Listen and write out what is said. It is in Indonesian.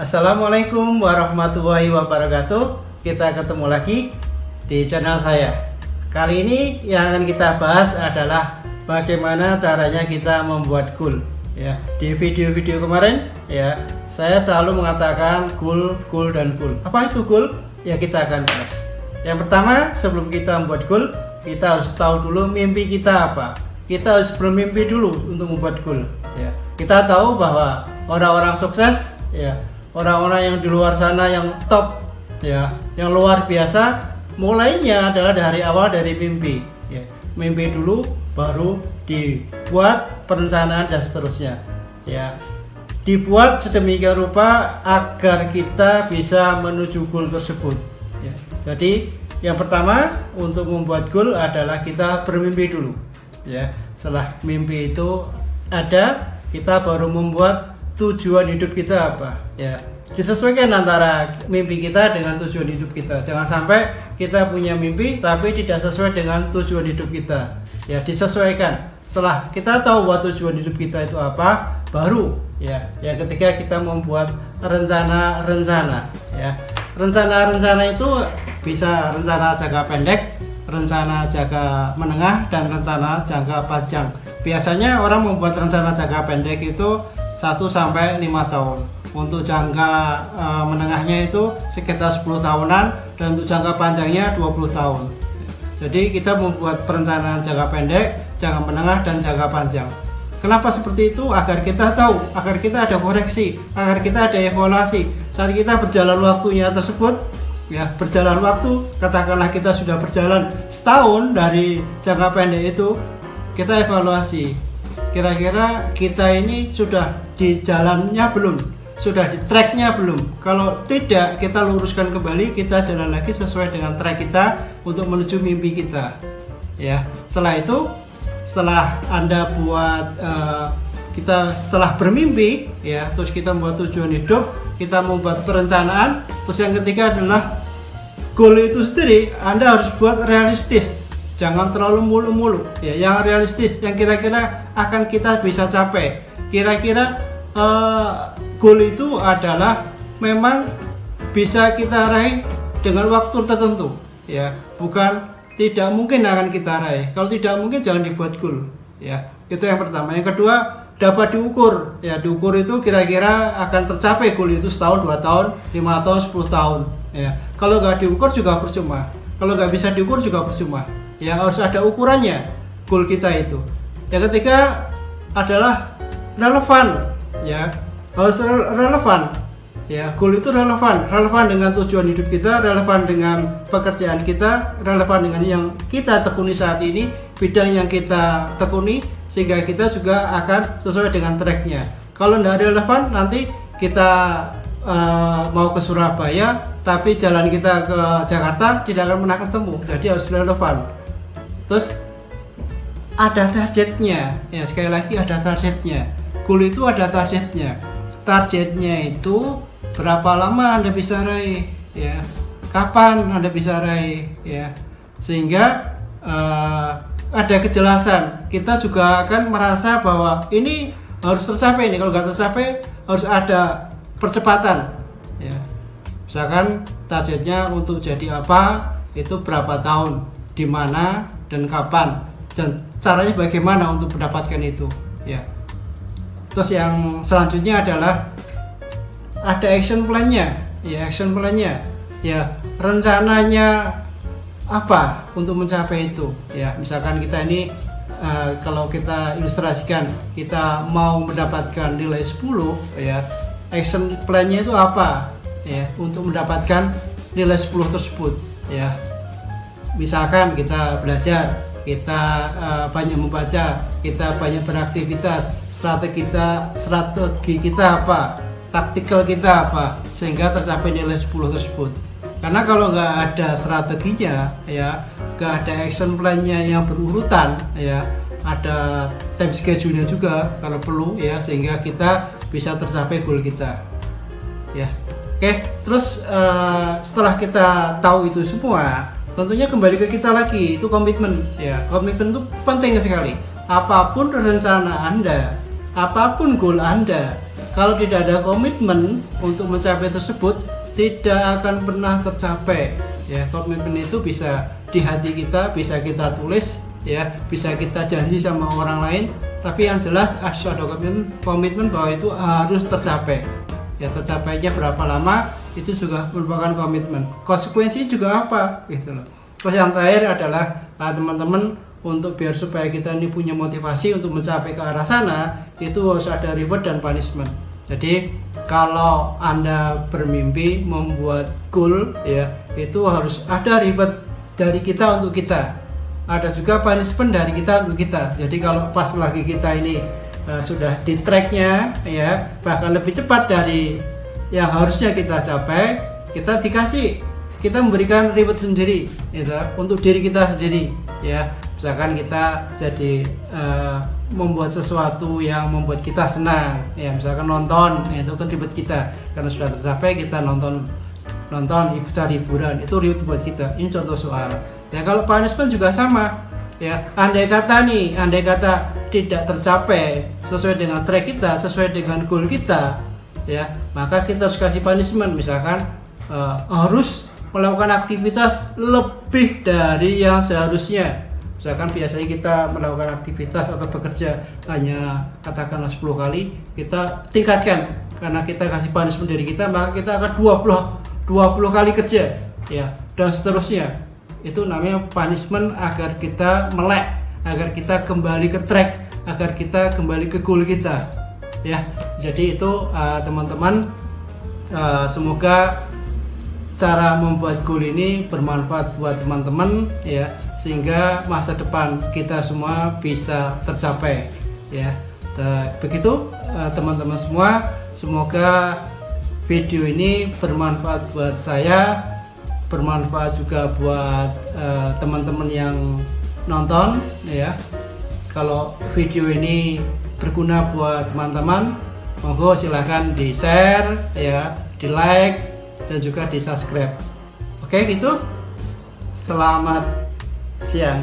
Assalamualaikum warahmatullahi wabarakatuh. Kita ketemu lagi di channel saya. Kali ini yang akan kita bahas adalah bagaimana caranya kita membuat goal. Ya, di video-video kemarin ya, saya selalu mengatakan goal, dan goal. Apa itu goal? Ya, kita akan bahas. Yang pertama, sebelum kita membuat goal, kita harus tahu dulu mimpi kita apa. Kita harus bermimpi dulu untuk membuat goal. Ya, kita tahu bahwa orang-orang sukses, ya, orang-orang yang di luar sana yang top, ya, yang luar biasa, mulainya adalah dari awal dari mimpi. Ya, mimpi dulu, baru dibuat perencanaan dan seterusnya. Ya, dibuat sedemikian rupa agar kita bisa menuju goal tersebut. Ya, jadi yang pertama untuk membuat goal adalah kita bermimpi dulu. Ya, setelah mimpi itu ada, kita baru membuat tujuan hidup kita apa. Ya, disesuaikan antara mimpi kita dengan tujuan hidup kita. Jangan sampai kita punya mimpi tapi tidak sesuai dengan tujuan hidup kita. Ya, disesuaikan. Setelah kita tahu bahwa tujuan hidup kita itu apa, baru ya, yang ketiga kita membuat rencana-rencana. Ya, rencana-rencana itu bisa rencana jangka pendek, rencana jangka menengah, dan rencana jangka panjang. Biasanya orang membuat rencana jangka pendek itu 1-5 tahun. Untuk jangka menengahnya itu sekitar 10 tahunan, dan untuk jangka panjangnya 20 tahun. Jadi kita membuat perencanaan jangka pendek, jangka menengah, dan jangka panjang. Kenapa seperti itu? Agar kita tahu, agar kita ada koreksi, agar kita ada evaluasi. Saat kita berjalan waktunya tersebut, ya, berjalan waktu, katakanlah kita sudah berjalan setahun dari jangka pendek itu, kita evaluasi. Kira-kira kita ini sudah di jalannya belum? Sudah di tracknya belum? Kalau tidak, kita luruskan kembali, kita jalan lagi sesuai dengan track kita untuk menuju mimpi kita. Ya, setelah itu, setelah Anda buat setelah bermimpi, ya, terus kita membuat tujuan hidup, kita membuat perencanaan, terus yang ketiga adalah goal itu sendiri. Anda harus buat realistis. Jangan terlalu mulu-mulu, ya, yang realistis, yang kira-kira akan kita bisa capai. Kira-kira goal itu adalah memang bisa kita raih dengan waktu tertentu, ya, bukan tidak mungkin akan kita raih. Kalau tidak mungkin jangan dibuat goal, ya. Itu yang pertama. Yang kedua, dapat diukur, ya. Diukur itu kira-kira akan tercapai goal itu setahun, 2 tahun, 5 tahun, 10 tahun, ya. Kalau nggak diukur juga percuma. Kalau nggak bisa diukur juga percuma. Ya, harus ada ukurannya goal kita itu. Yang ketiga adalah relevan, ya, harus relevan. Ya, goal itu relevan dengan tujuan hidup kita, relevan dengan pekerjaan kita, relevan dengan yang kita tekuni saat ini, bidang yang kita tekuni, sehingga kita juga akan sesuai dengan tracknya. Kalau tidak relevan, nanti kita mau ke Surabaya, tapi jalan kita ke Jakarta tidak akan pernah ketemu. Jadi harus relevan. Terus ada targetnya, ya, sekali lagi ada targetnya. Goal itu ada targetnya. Targetnya itu berapa lama Anda bisa raih, ya, kapan Anda bisa raih, ya, sehingga ada kejelasan. Kita juga akan merasa bahwa ini harus tercapai. Ini kalau nggak tercapai harus ada percepatan, ya. Misalkan targetnya untuk jadi apa, itu berapa tahun, di mana dan kapan, dan caranya bagaimana untuk mendapatkan itu, ya. Terus yang selanjutnya adalah ada action plan-nya, ya, action plan-nya, ya, rencananya apa untuk mencapai itu, ya. Misalkan kita ini kalau kita ilustrasikan, kita mau mendapatkan nilai 10, ya, action plan-nya itu apa, ya, untuk mendapatkan nilai 10 tersebut, ya. Misalkan kita belajar, kita banyak membaca, kita banyak beraktivitas, strategi kita apa, taktikal kita apa, sehingga tercapai nilai 10 tersebut. Karena kalau nggak ada strateginya, ya, nggak ada action plan-nya yang berurutan, ya, ada time schedule-nya juga kalau perlu, ya, sehingga kita bisa tercapai goal kita, ya. Oke, terus setelah kita tahu itu semua, tentunya kembali ke kita lagi, itu komitmen, ya. Komitmen itu penting sekali. Apapun rencana Anda, apapun goal Anda, kalau tidak ada komitmen untuk mencapai tersebut, tidak akan pernah tercapai. Ya, komitmen itu bisa di hati kita, bisa kita tulis, ya, bisa kita janji sama orang lain, tapi yang jelas harus ada komitmen bahwa itu harus tercapai. Ya, tercapainya berapa lama itu juga merupakan komitmen. Konsekuensi juga apa gitu loh. Terus yang terakhir adalah teman-teman, untuk biar supaya kita ini punya motivasi untuk mencapai ke arah sana, itu harus ada reward dan punishment. Jadi kalau Anda bermimpi membuat goal, ya, itu harus ada reward dari kita untuk kita, ada juga punishment dari kita untuk kita. Jadi kalau pas lagi kita ini sudah di tracknya, ya, bahkan lebih cepat dari yang harusnya kita capai, kita memberikan reward sendiri, gitu, untuk diri kita sendiri, ya. Misalkan kita jadi membuat sesuatu yang membuat kita senang, ya, misalkan nonton, ya, itu kan reward kita karena sudah tercapai. Kita nonton cari hiburan, itu reward buat kita. Ini contoh soal. Ya, kalau punishment juga sama, ya. Andai kata tidak tercapai sesuai dengan track kita, sesuai dengan goal kita, ya, maka kita harus kasih punishment. Misalkan harus melakukan aktivitas lebih dari yang seharusnya. Misalkan biasanya kita melakukan aktivitas atau bekerja hanya katakanlah 10 kali, kita tingkatkan karena kita kasih punishment dari kita, maka kita akan 20 kali kerja, ya, dan seterusnya. Itu namanya punishment agar kita melek, agar kita kembali ke track, agar kita kembali ke goal kita, ya. Jadi itu teman-teman, semoga cara membuat goal ini bermanfaat buat teman-teman, ya, sehingga masa depan kita semua bisa tercapai, ya. Begitu teman-teman semua, semoga video ini bermanfaat buat saya, bermanfaat juga buat teman-teman yang nonton, ya. Kalau video ini berguna buat teman-teman, monggo silahkan di share, ya, di like, dan juga di subscribe. Oke, gitu. Selamat siang.